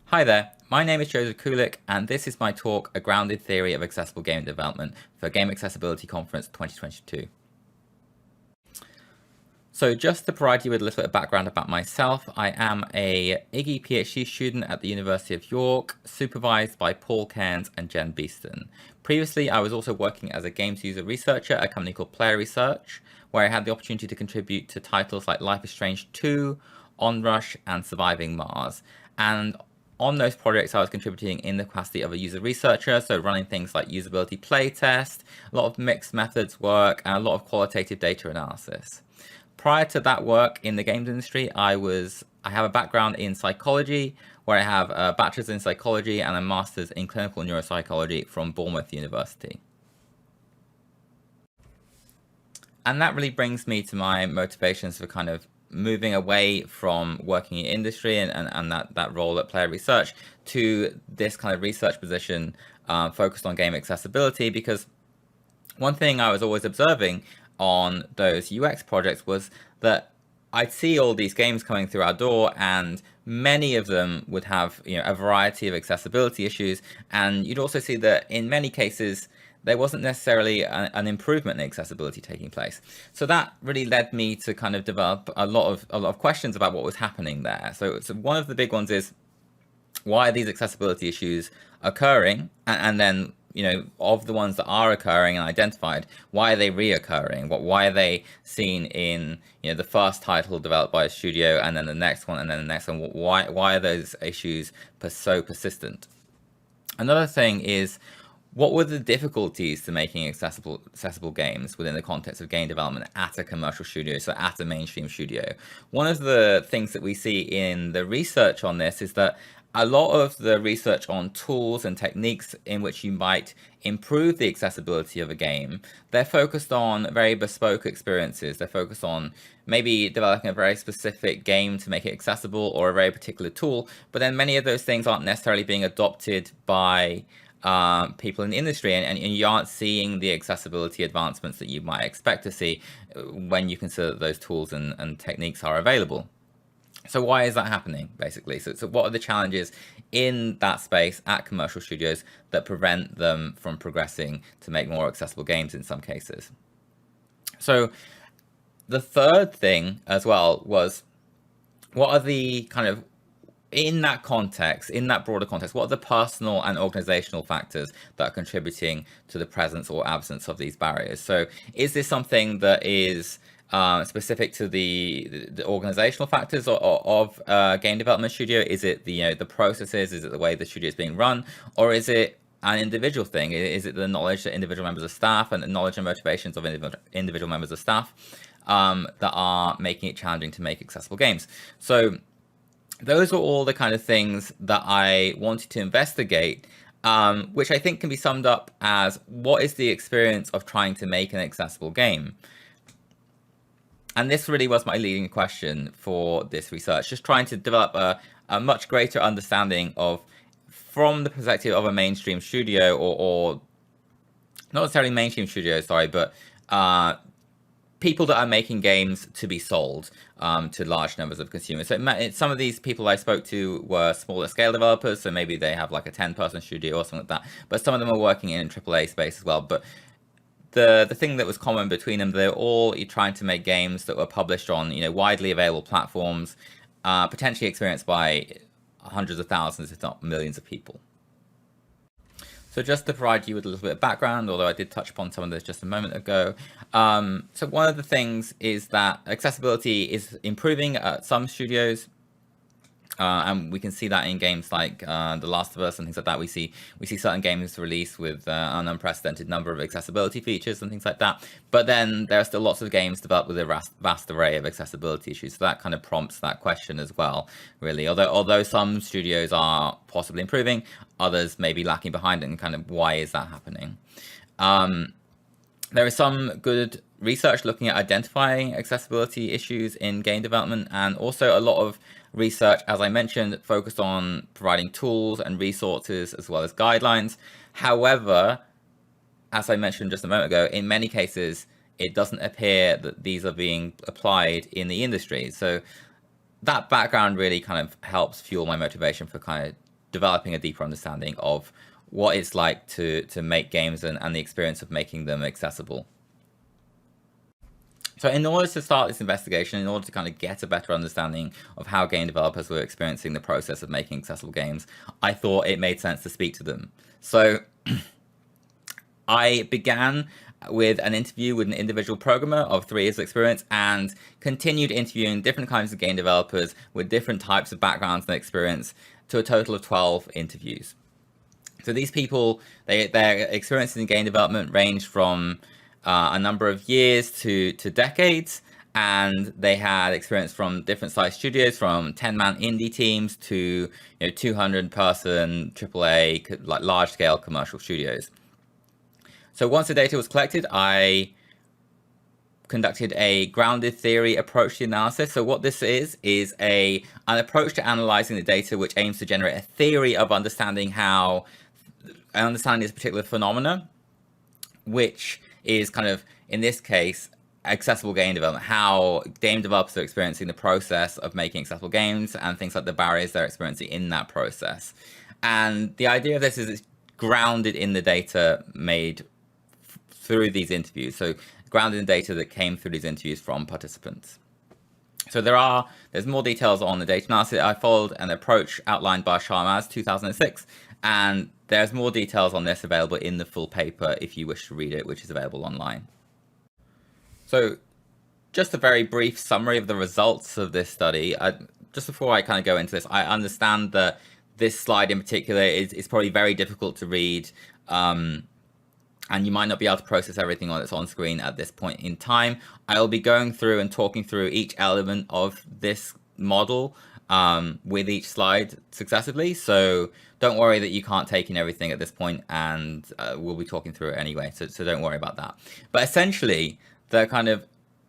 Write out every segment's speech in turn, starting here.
Hi there, my name is Joseph Kulik, and this is my talk, A Grounded Theory of Accessible Game Development for Game Accessibility Conference 2022. So just to provide you with a little bit of background about myself, I am a IGGY PhD student at the University of York, supervised by Paul Cairns and Jen Beeston. Previously, I was also working as a games user researcher at a company called Player Research, where I had the opportunity to contribute to titles like Life is Strange 2, Onrush, and Surviving Mars. And on those projects, I was contributing in the capacity of a user researcher, so running things like usability playtest, a lot of mixed methods work, and a lot of qualitative data analysis. Prior to that work in the games industry, I have a background in psychology, where I have a bachelor's in psychology and a master's in clinical neuropsychology from Bournemouth University. And that really brings me to my motivations for kind of moving away from working in industry and that role at Player Research to this kind of research position focused on game accessibility, because one thing I was always observing on those UX projects was that I'd see all these games coming through our door, and many of them would have a variety of accessibility issues, and you'd also see that in many cases there wasn't necessarily an improvement in accessibility taking place. So that really led me to kind of develop a lot of questions about what was happening there. So one of the big ones is, why are these accessibility issues occurring? And then, of the ones that are occurring and identified, why are they reoccurring? Why are they seen in, the first title developed by a studio, and then the next one, and then the next one? Why are those issues so persistent? Another thing is, what were the difficulties to making accessible games within the context of game development at a commercial studio, so at a mainstream studio? One of the things that we see in the research on this is that a lot of the research on tools and techniques in which you might improve the accessibility of a game, they're focused on very bespoke experiences. They're focused on maybe developing a very specific game to make it accessible, or a very particular tool, but then many of those things aren't necessarily being adopted by people in the industry, and you aren't seeing the accessibility advancements that you might expect to see when you consider that those tools and techniques are available. So why is that happening, basically? So what are the challenges in that space at commercial studios that prevent them from progressing to make more accessible games in some cases? So the third thing as well was, what are the kind of, in that context, in that broader context, what are the personal and organizational factors that are contributing to the presence or absence of these barriers? So is this something that is specific to the organizational factors of game development studio? Is it the processes? Is it the way the studio is being run? Or is it an individual thing? Is it the knowledge that individual members of staff and the knowledge and motivations of individual members of staff that are making it challenging to make accessible games? So those are all the kind of things that I wanted to investigate, which I think can be summed up as, what is the experience of trying to make an accessible game? And this really was my leading question for this research, just trying to develop a much greater understanding of, from the perspective of a mainstream studio, or not necessarily mainstream studios, sorry, but people that are making games to be sold to large numbers of consumers. So some of these people I spoke to were smaller scale developers, so maybe they have like a 10-person studio or something like that, but some of them are working in AAA space as well. But the thing that was common between them, they're all trying to make games that were published on widely available platforms, potentially experienced by hundreds of thousands, if not millions of people. So just to provide you with a little bit of background, although I did touch upon some of this just a moment ago. So one of the things is that accessibility is improving at some studios. And we can see that in games like The Last of Us and things like that. We see certain games released with an unprecedented number of accessibility features and things like that. But then there are still lots of games developed with a vast array of accessibility issues. So that kind of prompts that question as well, really. Although some studios are possibly improving, others may be lacking behind, and kind of why is that happening? There is some good research looking at identifying accessibility issues in game development, and also a lot of research, as I mentioned, focused on providing tools and resources as well as guidelines. However, as I mentioned just a moment ago, in many cases, it doesn't appear that these are being applied in the industry. So that background really kind of helps fuel my motivation for kind of developing a deeper understanding of what it's like to make games and the experience of making them accessible. So in order to start this investigation, in order to kind of get a better understanding of how game developers were experiencing the process of making accessible games, I thought it made sense to speak to them. So I began with an interview with an individual programmer of 3 years of experience and continued interviewing different kinds of game developers with different types of backgrounds and experience to a total of 12 interviews. So these people, their experiences in game development ranged from a number of years to decades, and they had experience from different size studios, from 10-man indie teams to 200-person AAA, like large-scale commercial studios. So once the data was collected, I conducted a grounded theory approach to the analysis. So what this is an approach to analyzing the data which aims to generate a theory of understanding this particular phenomena, which is kind of, in this case, accessible game development, how game developers are experiencing the process of making accessible games and things like the barriers they're experiencing in that process. And the idea of this is it's grounded in the data made through these interviews. So grounded in data that came through these interviews from participants. So there's more details on the data analysis. I followed an approach outlined by Sharmaz 2006, and there's more details on this available in the full paper if you wish to read it, which is available online. So just a very brief summary of the results of this study. Just before I kind of go into this, I understand that this slide in particular is probably very difficult to read, and you might not be able to process everything that's on screen at this point in time. I'll be going through and talking through each element of this model with each slide successively. So don't worry that you can't take in everything at this point, and we'll be talking through it anyway. So don't worry about that. But essentially, the kind of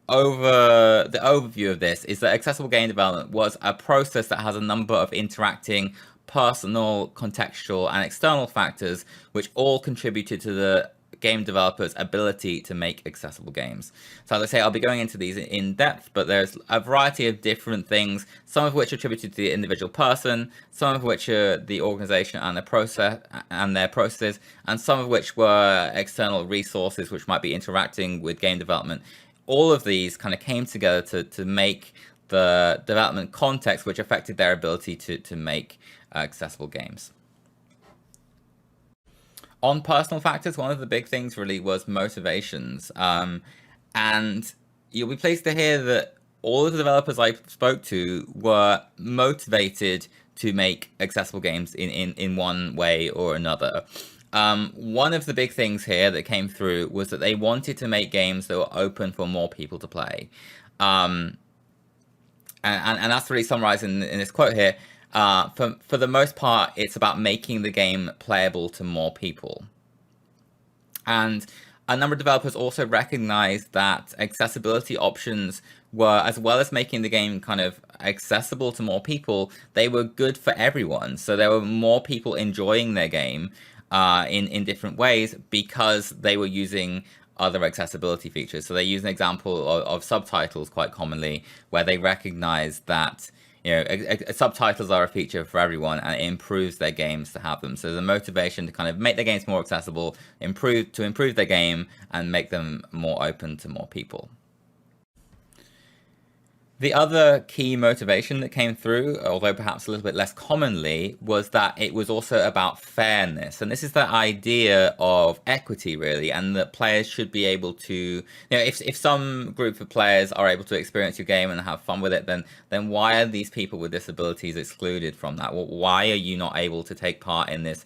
the overview of this is that accessible game development was a process that has a number of interacting personal, contextual, and external factors which all contributed to the game developers' ability to make accessible games. So as I say, I'll be going into these in depth, but there's a variety of different things, some of which are attributed to the individual person, some of which are the organization and the process and their processes, and some of which were external resources which might be interacting with game development. All of these kind of came together to make the development context which affected their ability to make accessible games. On personal factors, one of the big things really was motivations. And you'll be pleased to hear that all of the developers I spoke to were motivated to make accessible games in one way or another. One of the big things here that came through was that they wanted to make games that were open for more people to play. And that's really summarized in this quote here. For the most part, it's about making the game playable to more people. And a number of developers also recognized that accessibility options were, as well as making the game kind of accessible to more people, they were good for everyone. So there were more people enjoying their game in different ways because they were using other accessibility features. So they use an example of subtitles quite commonly, where they recognize that subtitles are a feature for everyone, and it improves their games to have them. So the motivation to kind of make their games more accessible, improve their game, and make them more open to more people. The other key motivation that came through, although perhaps a little bit less commonly, was that it was also about fairness. And this is the idea of equity, really, and that players should be able to, if some group of players are able to experience your game and have fun with it, then why are these people with disabilities excluded from that? Well, why are you not able to take part in this,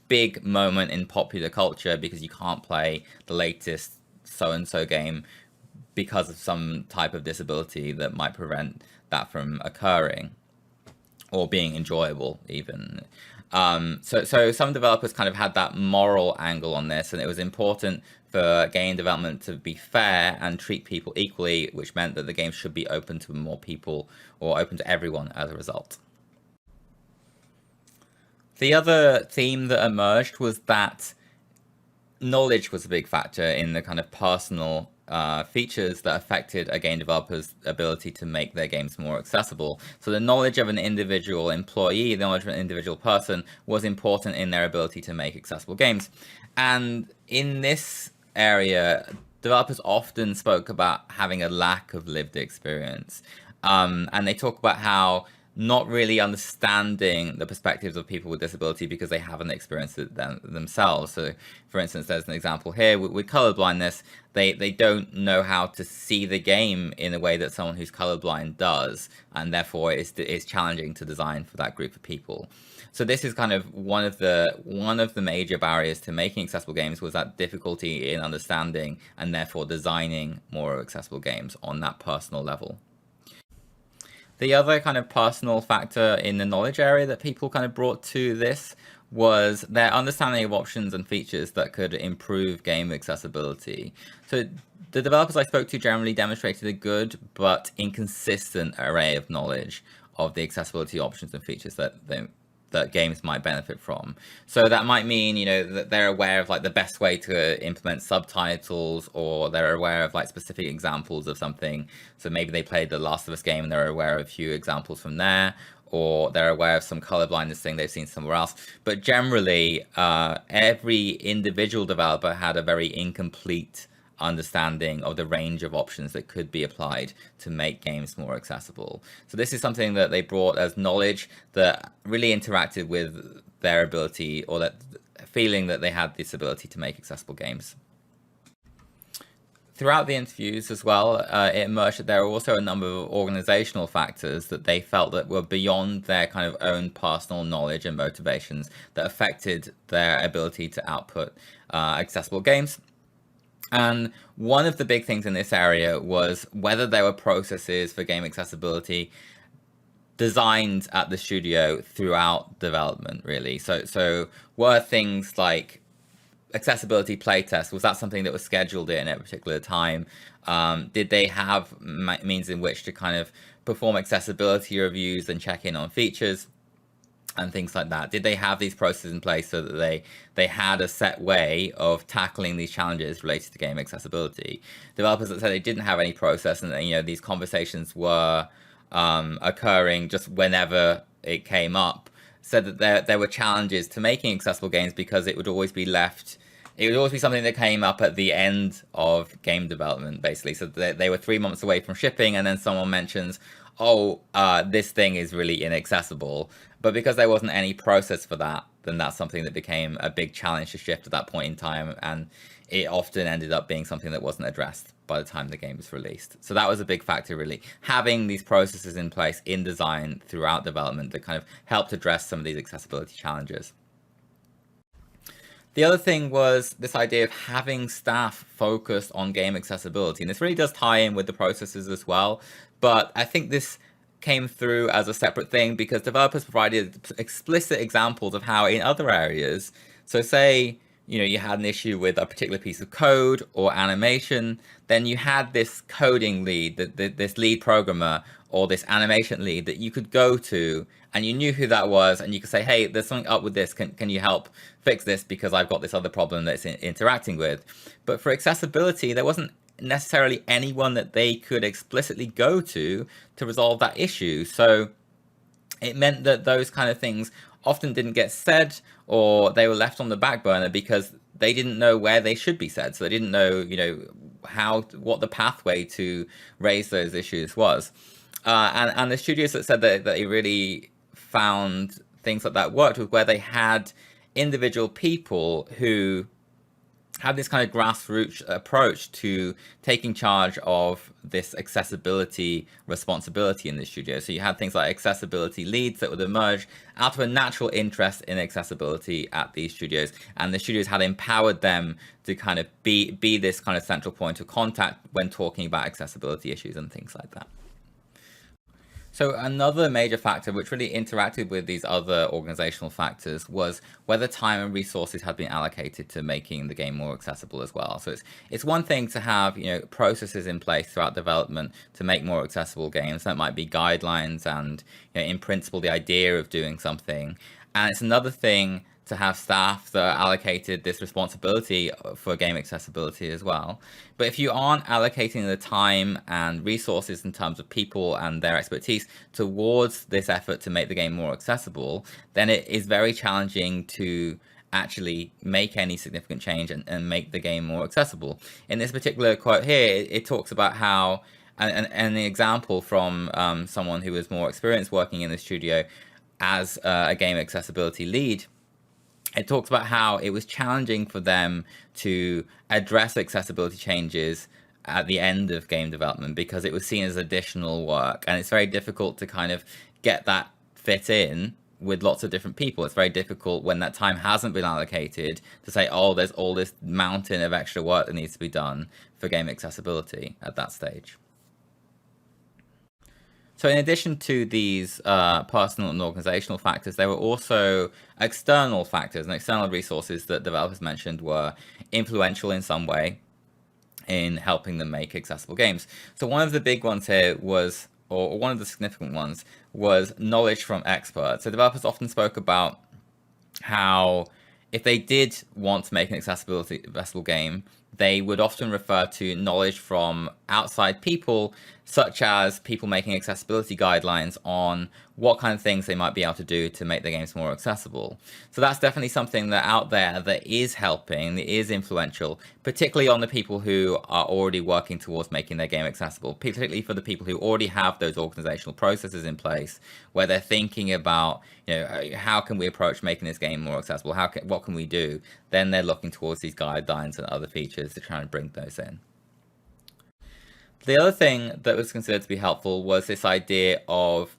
big moment in popular culture because you can't play the latest so-and-so game because of some type of disability that might prevent that from occurring or being enjoyable even. So some developers kind of had that moral angle on this, and it was important for game development to be fair and treat people equally, which meant that the game should be open to more people or open to everyone as a result. The other theme that emerged was that knowledge was a big factor in the kind of personal features that affected a game developer's ability to make their games more accessible. So the knowledge of an individual employee, the knowledge of an individual person was important in their ability to make accessible games. And in this area, developers often spoke about having a lack of lived experience. And they talk about how not really understanding the perspectives of people with disability because they haven't experienced it themselves. So, for instance, there's an example here with colorblindness. They don't know how to see the game in a way that someone who's colorblind does, and therefore it's challenging to design for that group of people. So this is kind of one of the major barriers to making accessible games, was that difficulty in understanding and therefore designing more accessible games on that personal level. The other kind of personal factor in the knowledge area that people kind of brought to this was their understanding of options and features that could improve game accessibility. So the developers I spoke to generally demonstrated a good but inconsistent array of knowledge of the accessibility options and features that games might benefit from. So that might mean, that they're aware of like the best way to implement subtitles, or they're aware of like specific examples of something. So maybe they played the Last of Us game and they're aware of a few examples from there, or they're aware of some colorblindness thing they've seen somewhere else. But generally, every individual developer had a very incomplete understanding of the range of options that could be applied to make games more accessible. So this is something that they brought as knowledge that really interacted with their ability, or that feeling that they had this ability to make accessible games. Throughout the interviews as well, it emerged that there are also a number of organizational factors that they felt that were beyond their kind of own personal knowledge and motivations that affected their ability to output accessible games. And one of the big things in this area was whether there were processes for game accessibility designed at the studio throughout development, really. So were things like accessibility playtests, was that something that was scheduled in at a particular time? Did they have means in which to kind of perform accessibility reviews and check in on features and things like that? Did they have these processes in place so that they had a set way of tackling these challenges related to game accessibility? Developers that said they didn't have any process, and these conversations were occurring just whenever it came up, said that there were challenges to making accessible games because it would always be something that came up at the end of game development, basically. So they were 3 months away from shipping, and then someone mentions, this thing is really inaccessible. But because there wasn't any process for that, then that's something that became a big challenge to shift at that point in time. And it often ended up being something that wasn't addressed by the time the game was released. So that was a big factor, really. Having these processes in place in design throughout development that kind of helped address some of these accessibility challenges. The other thing was this idea of having staff focused on game accessibility. And this really does tie in with the processes as well. But I think this came through as a separate thing because developers provided explicit examples of how in other areas, so say, you had an issue with a particular piece of code or animation, then you had this coding lead, this lead programmer or this animation lead that you could go to, and you knew who that was, and you could say, hey, there's something up with this, can you help fix this because I've got this other problem that's interacting with. But for accessibility, there wasn't necessarily anyone that they could explicitly go to resolve that issue. So it meant that those kind of things often didn't get said, or they were left on the back burner because they didn't know where they should be said. So they didn't know, what the pathway to raise those issues was. And the studios that said that they really found things like that worked was where they had individual people who had this kind of grassroots approach to taking charge of this accessibility responsibility in the studio. So you had things like accessibility leads that would emerge out of a natural interest in accessibility at these studios, and the studios had empowered them to kind of be this kind of central point of contact when talking about accessibility issues and things like that. So another major factor which really interacted with these other organizational factors was whether time and resources had been allocated to making the game more accessible as well. So it's one thing to have processes in place throughout development to make more accessible games. That might be guidelines and in principle the idea of doing something. And it's another thing to have staff that are allocated this responsibility for game accessibility as well. But if you aren't allocating the time and resources in terms of people and their expertise towards this effort to make the game more accessible, then it is very challenging to actually make any significant change and make the game more accessible. In this particular quote here, it talks about how, and the example from someone who was more experienced working in the studio as a game accessibility lead, it talks about how it was challenging for them to address accessibility changes at the end of game development because it was seen as additional work, and it's very difficult to kind of get that fit in with lots of different people. It's very difficult when that time hasn't been allocated to say, oh, there's all this mountain of extra work that needs to be done for game accessibility at that stage. So in addition to these personal and organizational factors, there were also external factors and external resources that developers mentioned were influential in some way in helping them make accessible games. So one of the big ones here was, or one of the significant ones, was knowledge from experts. So developers often spoke about how if they did want to make an accessible game, they would often refer to knowledge from outside people, such as people making accessibility guidelines on what kind of things they might be able to do to make their games more accessible. So that's definitely something that out there that is helping, that is influential, particularly on the people who are already working towards making their game accessible, particularly for the people who already have those organizational processes in place, where they're thinking about, how can we approach making this game more accessible? What can we do? Then they're looking towards these guidelines and other features to try and bring those in. The other thing that was considered to be helpful was this idea of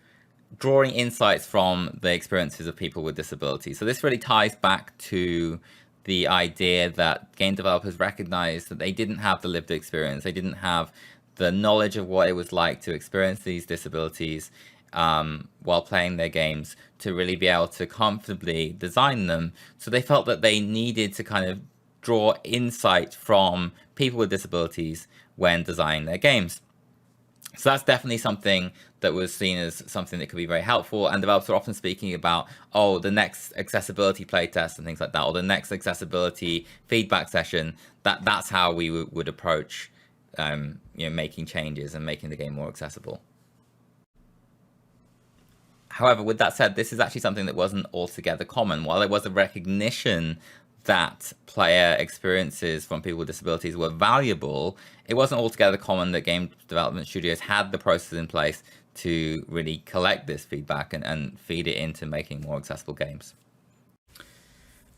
drawing insights from the experiences of people with disabilities. So this really ties back to the idea that game developers recognized that they didn't have the lived experience. They didn't have the knowledge of what it was like to experience these disabilities while playing their games to really be able to comfortably design them. So they felt that they needed to kind of draw insight from people with disabilities when designing their games. So that's definitely something that was seen as something that could be very helpful, and developers are often speaking about, oh, the next accessibility playtest and things like that, or the next accessibility feedback session. That's how we would approach making changes and making the game more accessible. However, with that said, this is actually something that wasn't altogether common. While there was a recognition that player experiences from people with disabilities were valuable, it wasn't altogether common that game development studios had the process in place to really collect this feedback and feed it into making more accessible games.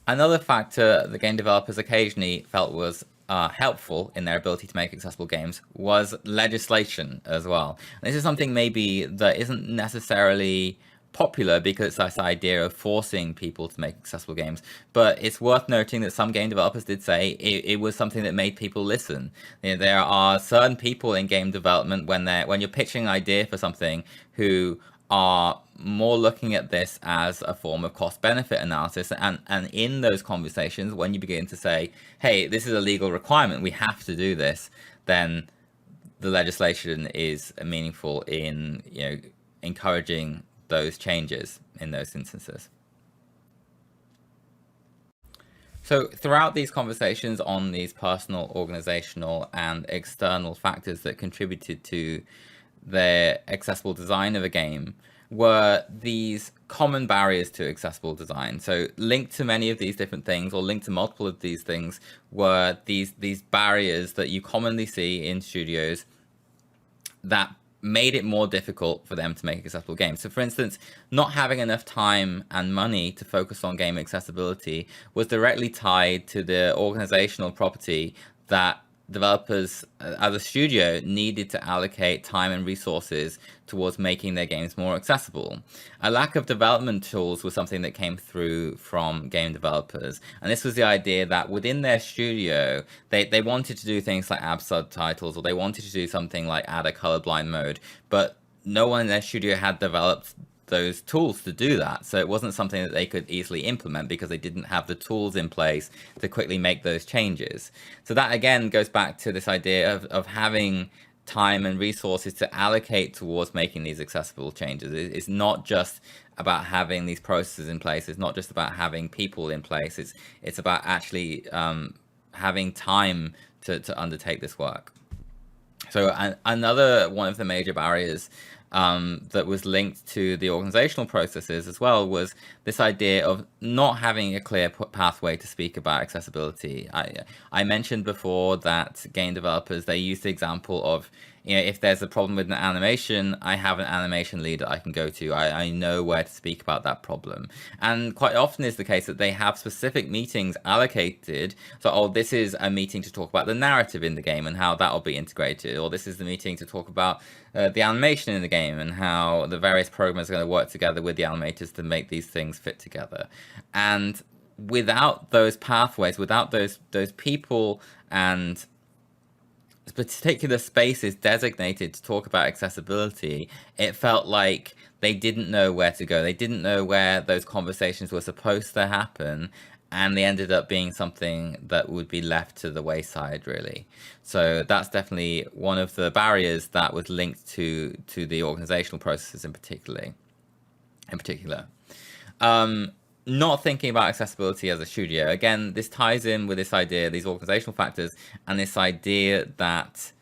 Another factor the game developers occasionally felt was helpful in their ability to make accessible games was legislation as well. And this is something maybe that isn't necessarily popular because it's this idea of forcing people to make accessible games, but it's worth noting that some game developers did say it was something that made people listen. There are certain people in game development when you're pitching an idea for something who are more looking at this as a form of cost-benefit analysis, and in those conversations, when you begin to say, hey, this is a legal requirement, we have to do this, then the legislation is meaningful in encouraging those changes in those instances. So throughout these conversations on these personal, organizational, and external factors that contributed to the accessible design of a game were these common barriers to accessible design. So linked to many of these different things, or linked to multiple of these things, were these barriers that you commonly see in studios that made it more difficult for them to make accessible games. So for instance, not having enough time and money to focus on game accessibility was directly tied to the organizational property that developers as a studio needed to allocate time and resources towards making their games more accessible. A lack of development tools was something that came through from game developers, and this was the idea that within their studio they wanted to do things like add subtitles, or they wanted to do something like add a colorblind mode, but no one in their studio had developed those tools to do that. So it wasn't something that they could easily implement because they didn't have the tools in place to quickly make those changes. So that again goes back to this idea of having time and resources to allocate towards making these accessible changes. It's not just about having these processes in place. It's not just about having people in place. It's about actually having time to undertake this work. So another one of the major barriers that was linked to the organizational processes as well was this idea of not having a clear pathway to speak about accessibility. I mentioned before that game developers, they use the example of, if there's a problem with an animation, I have an animation lead I can go to. I know where to speak about that problem. And quite often is the case that they have specific meetings allocated. So, oh, this is a meeting to talk about the narrative in the game and how that will be integrated. Or this is the meeting to talk about the animation in the game and how the various programs are going to work together with the animators to make these things fit together. And without those pathways, without those people and particular spaces designated to talk about accessibility, it felt like they didn't know where to go. They didn't know where those conversations were supposed to happen, and they ended up being something that would be left to the wayside, really. So that's definitely one of the barriers that was linked to the organizational processes in particular. Not thinking about accessibility as a studio. Again, this ties in with this idea, these organizational factors, and this idea that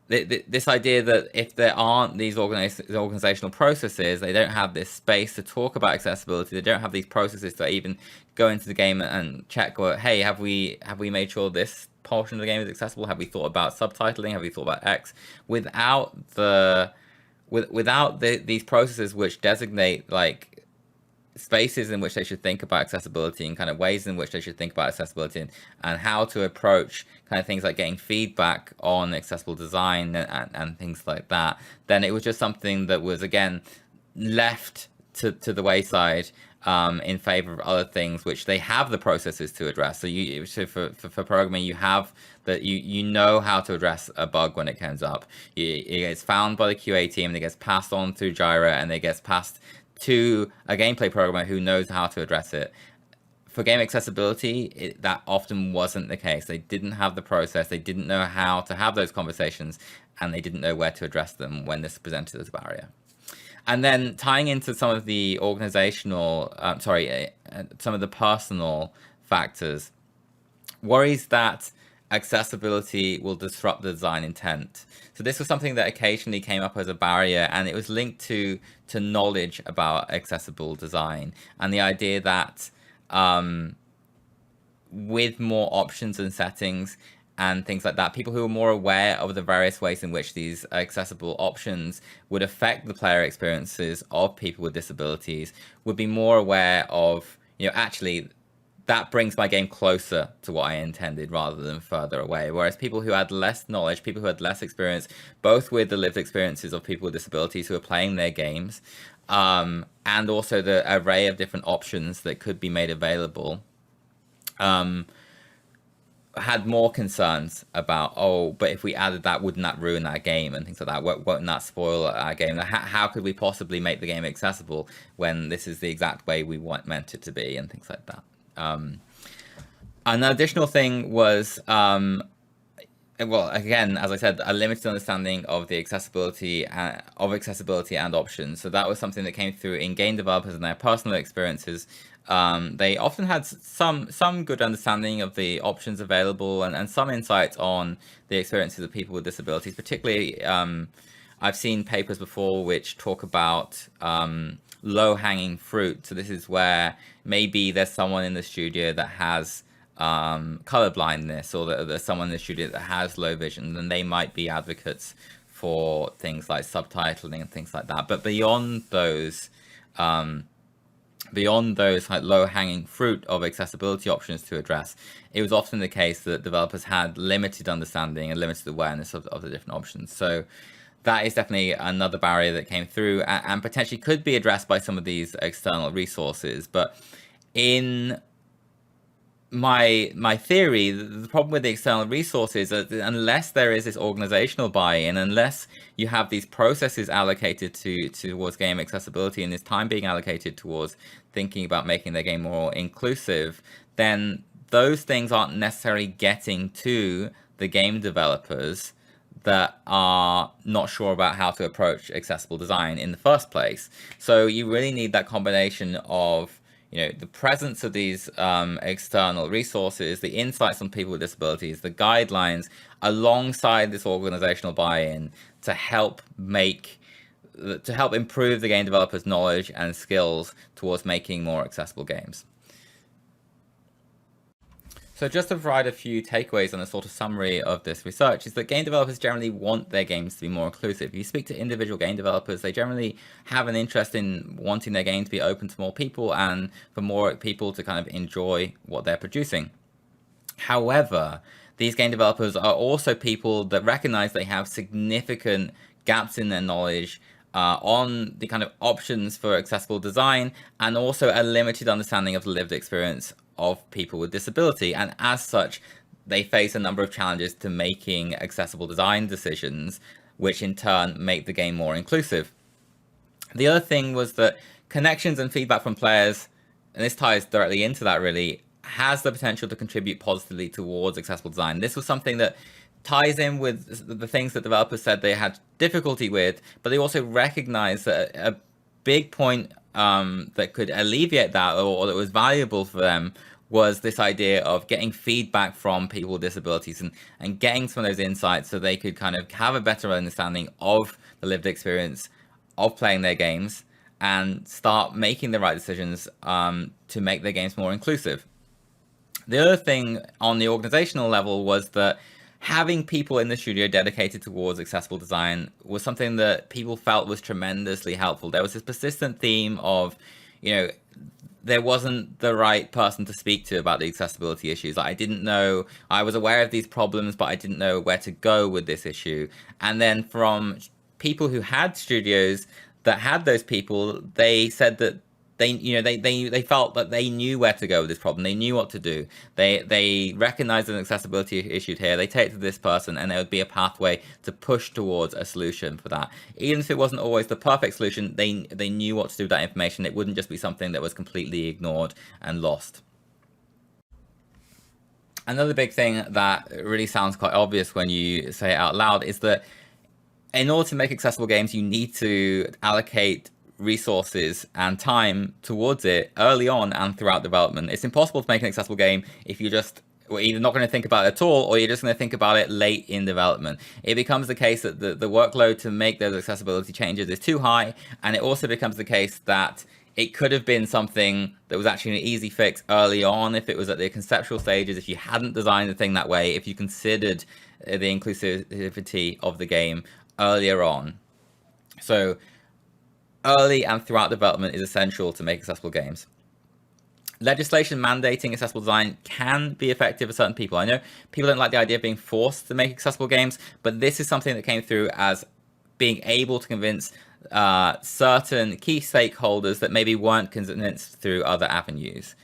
this idea that if there aren't these organizational processes, they don't have this space to talk about accessibility. They don't have these processes to even go into the game and check, well, hey, have we made sure this portion of the game is accessible? Have we thought about subtitling? Have we thought about X? Without these processes which designate like spaces in which they should think about accessibility and kind of ways in which they should think about accessibility and how to approach kind of things like getting feedback on accessible design and things like that, then it was just something that was, again, left to the wayside in favor of other things which they have the processes to address. So for programming, you have that you know how to address a bug when it comes up. It gets found by the QA team and it gets passed on through Jira and it gets passed to a gameplay programmer who knows how to address it. For game accessibility, that often wasn't the case. They didn't have the process, they didn't know how to have those conversations, and they didn't know where to address them when this presented as a barrier. And then tying into some of the organizational, some of the personal factors, worries that accessibility will disrupt the design intent. So this was something that occasionally came up as a barrier, and it was linked to knowledge about accessible design and the idea that with more options and settings and things like that, people who are more aware of the various ways in which these accessible options would affect the player experiences of people with disabilities would be more aware of, actually, that brings my game closer to what I intended rather than further away. Whereas people who had less knowledge, people who had less experience, both with the lived experiences of people with disabilities who are playing their games, and also the array of different options that could be made available, had more concerns about, but if we added that, wouldn't that ruin our game and things like that? Won't that spoil our game? How could we possibly make the game accessible when this is the exact way we meant it to be and things like that? An additional thing was, well, again, as I said, a limited understanding of the accessibility and options. So that was something that came through in game developers and their personal experiences. They often had some good understanding of the options available and some insights on the experiences of people with disabilities. Particularly, I've seen papers before which talk about low-hanging fruit. So this is where maybe there's someone in the studio that has color blindness, or that there's someone in the studio that has low vision, and they might be advocates for things like subtitling and things like that. But beyond those like low-hanging fruit of accessibility options to address, it was often the case that developers had limited understanding and limited awareness of the different options. So that is definitely another barrier that came through and potentially could be addressed by some of these external resources. But in my theory, the problem with the external resources is that unless there is this organizational buy-in, unless you have these processes allocated towards game accessibility and this time being allocated towards thinking about making the game more inclusive, then those things aren't necessarily getting to the game developers that are not sure about how to approach accessible design in the first place. So you really need that combination of, the presence of these external resources, the insights on people with disabilities, the guidelines, alongside this organizational buy-in to help improve the game developers' knowledge and skills towards making more accessible games. So just to provide a few takeaways and a sort of summary of this research is that game developers generally want their games to be more inclusive. If you speak to individual game developers, they generally have an interest in wanting their game to be open to more people and for more people to kind of enjoy what they're producing. However, these game developers are also people that recognize they have significant gaps in their knowledge on the kind of options for accessible design, and also a limited understanding of the lived experience of people with disability. And as such, they face a number of challenges to making accessible design decisions, which in turn make the game more inclusive. The other thing was that connections and feedback from players, and this ties directly into that really, has the potential to contribute positively towards accessible design. This was something that ties in with the things that developers said they had difficulty with, but they also recognize that a big point that could alleviate that, or that was valuable for them, was this idea of getting feedback from people with disabilities and getting some of those insights so they could kind of have a better understanding of the lived experience of playing their games and start making the right decisions to make their games more inclusive. The other thing on the organizational level was that having people in the studio dedicated towards accessible design was something that people felt was tremendously helpful. There was this persistent theme of, there wasn't the right person to speak to about the accessibility issues. I didn't know, I was aware of these problems, but I didn't know where to go with this issue. And then from people who had studios that had those people, they said that they felt that they knew where to go with this problem. They knew what to do. They recognized an accessibility issue here. They take it to this person, and there would be a pathway to push towards a solution for that. Even if it wasn't always the perfect solution, they knew what to do with that information. It wouldn't just be something that was completely ignored and lost. Another big thing that really sounds quite obvious when you say it out loud is that in order to make accessible games, you need to allocate resources and time towards it early on and throughout development. It's impossible to make an accessible game if you're either not going to think about it at all, or you're just going to think about it late in development. It becomes the case that the workload to make those accessibility changes is too high, and it also becomes the case that it could have been something that was actually an easy fix early on if it was at the conceptual stages, if you hadn't designed the thing that way, if you considered the inclusivity of the game earlier on. So early and throughout development is essential to make accessible games. Legislation mandating accessible design can be effective for certain people. I know people don't like the idea of being forced to make accessible games, but this is something that came through as being able to convince certain key stakeholders that maybe weren't convinced through other avenues.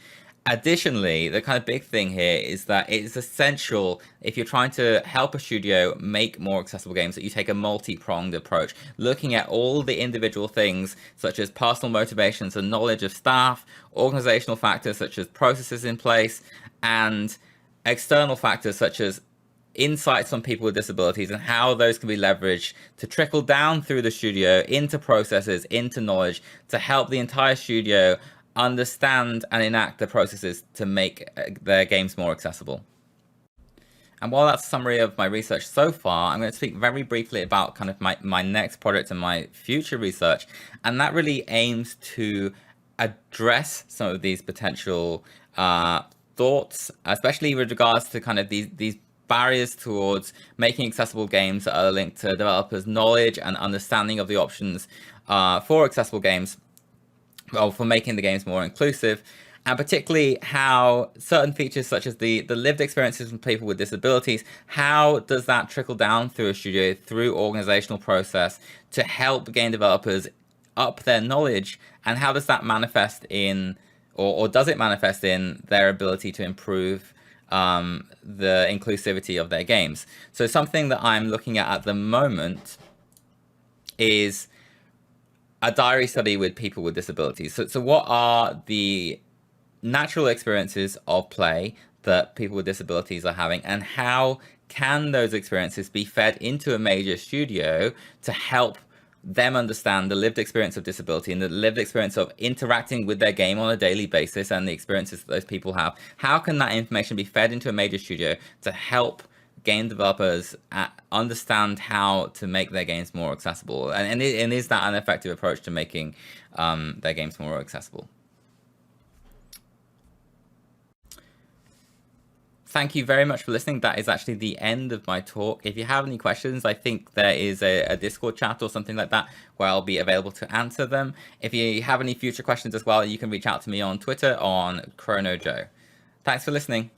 Additionally, the kind of big thing here is that it's essential, if you're trying to help a studio make more accessible games, that you take a multi-pronged approach, looking at all the individual things such as personal motivations and knowledge of staff, organizational factors such as processes in place, and external factors such as insights on people with disabilities and how those can be leveraged to trickle down through the studio into processes, into knowledge, to help the entire studio understand and enact the processes to make their games more accessible. And while that's a summary of my research so far, I'm going to speak very briefly about kind of my next project and my future research. And that really aims to address some of these potential thoughts, especially with regards to kind of these barriers towards making accessible games that are linked to developers' knowledge and understanding of the options for accessible games, well, for making the games more inclusive, and particularly how certain features such as the lived experiences from people with disabilities, how does that trickle down through a studio, through organizational process to help game developers up their knowledge, and how does that manifest in, or does it manifest in their ability to improve the inclusivity of their games? So something that I'm looking at the moment is a diary study with people with disabilities. So what are the natural experiences of play that people with disabilities are having, and how can those experiences be fed into a major studio to help them understand the lived experience of disability and the lived experience of interacting with their game on a daily basis and the experiences that those people have. How can that information be fed into a major studio to help game developers understand how to make their games more accessible? And is that an effective approach to making their games more accessible? Thank you very much for listening. That is actually the end of my talk. If you have any questions, I think there is a Discord chat or something like that where I'll be available to answer them. If you have any future questions as well, you can reach out to me on Twitter on ChronoJoe. Thanks for listening.